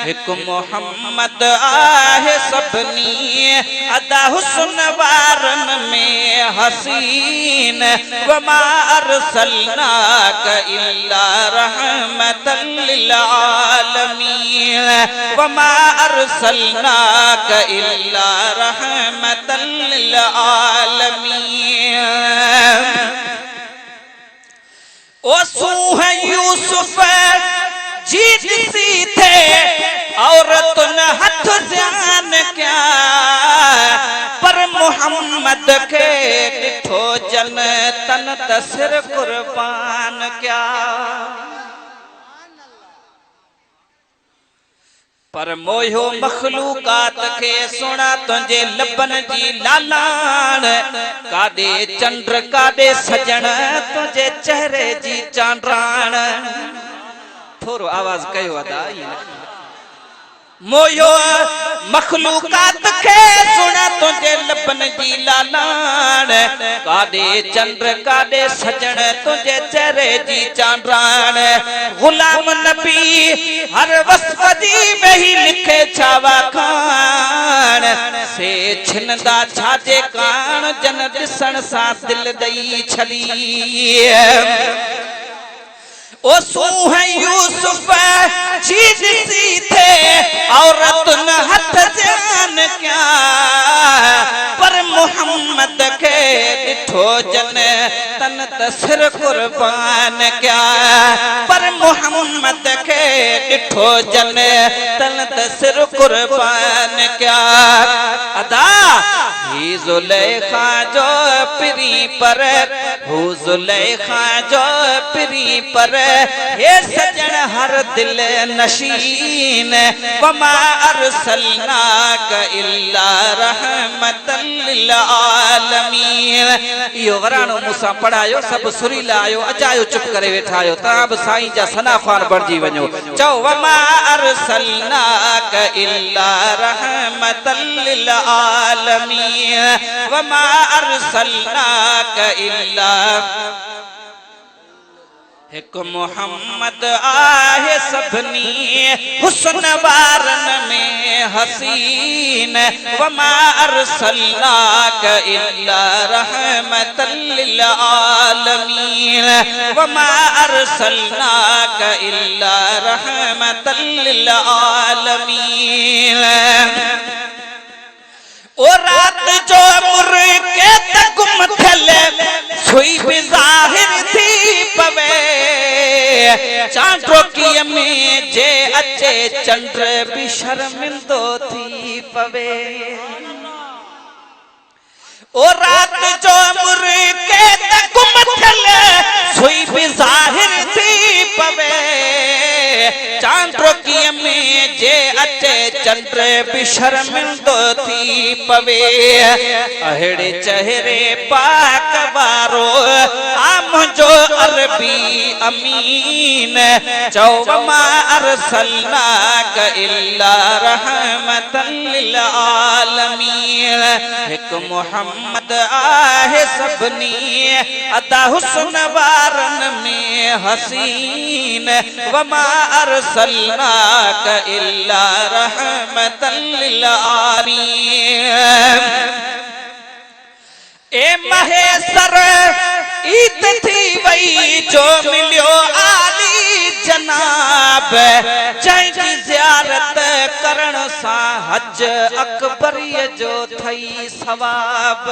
हिकु मोहम्मद आहे सभनी अदा हुस्न वारन में हसीन वमा अरसलनाक इल्ला रहमतल लिल आलमीन वमा अरसलनाक इल्ला रहमतल लिल आलमीन। ओ सूह यूसुफ जीत सी थे औरत न हथ जान क्या पर मोहम्मद के डिठो जन तन तसर कुर्बान क्या। पर मोयो मखलूकात के सुना तुझे लबन जी लालान कादे चंद्र कादे सजन तुझे चेहरे जी चांद्रान। थोरो आवाज कयो अदा मोयो मखलूकात के सुना तुझे लबन जी लालान कादे चंद्र कादे सजन तुझे चेहरे जी चांद्रान। गुलाम नबी हर वस्फ जी में ही लिखे छावा खान से छिनदा छाजे कान जन दिसण सा दिल दई छली। ओ सूह यूसुफ चीज सी थे औरत न हथ जान क्या पर मोहम्मद के डिठो जन तन तसर कुर्बान क्या पर मोहम्मद के डिठो जन तन तसर कुर्बान क्या। अदा ही जुलेखा जो पिरी पर हु जुलेखा जो पिरी पर हे सजन हर दिल नशीन वमा अरसलनाक इल्ला रहमतल लिल आलमीन। यो वराणो मूंसां पढ़ायो सब सुरीला आयो अजायो चुप करे वेठा आयो तां बि साईं जा सनाफान बणजी वञो। चओ वमा अरसलनाक इल्ला रहमतल लिल आलमीन वमा अरसलनाक इल्ला। हिकु मोहम्मद आहे सभनी हुस्न वारन में हसीन वमा अरसलनाक इल्ला रहमतल लिल आलमीन वमा अरसलनाक इल्ला रहमतल लिल आलमीन। ओ रात जो मुर्गे तगुम थले सुई भी जाहिर थी पवे चांद्रो की में जे अचे चंद्र भी शर्मिंदो थी पवे। ओ रात जो मुर्गे तगुम थले सुई भी जाहिर थी पवे चांद्रो की में जे अचे चंद्र भी शर्मिंदो थी पवे। अहिड़े चेहरे पाक वारो आम जो अरबी अमीन चौ वमा अरसलनाक इल्ला रहमतल लिल आलमीन। हिकु मोहम्मद आहे सभनी अदा हुस्न वारन में हसीन वमा अरसलनाक इल्ला रहमतल लिल आलमीन। ए महेसर ईद थी वई जो मिलियो आली जनाब जंहिंजी ज़ियारत करण सां हज अकबरीअ जो थई सवाब।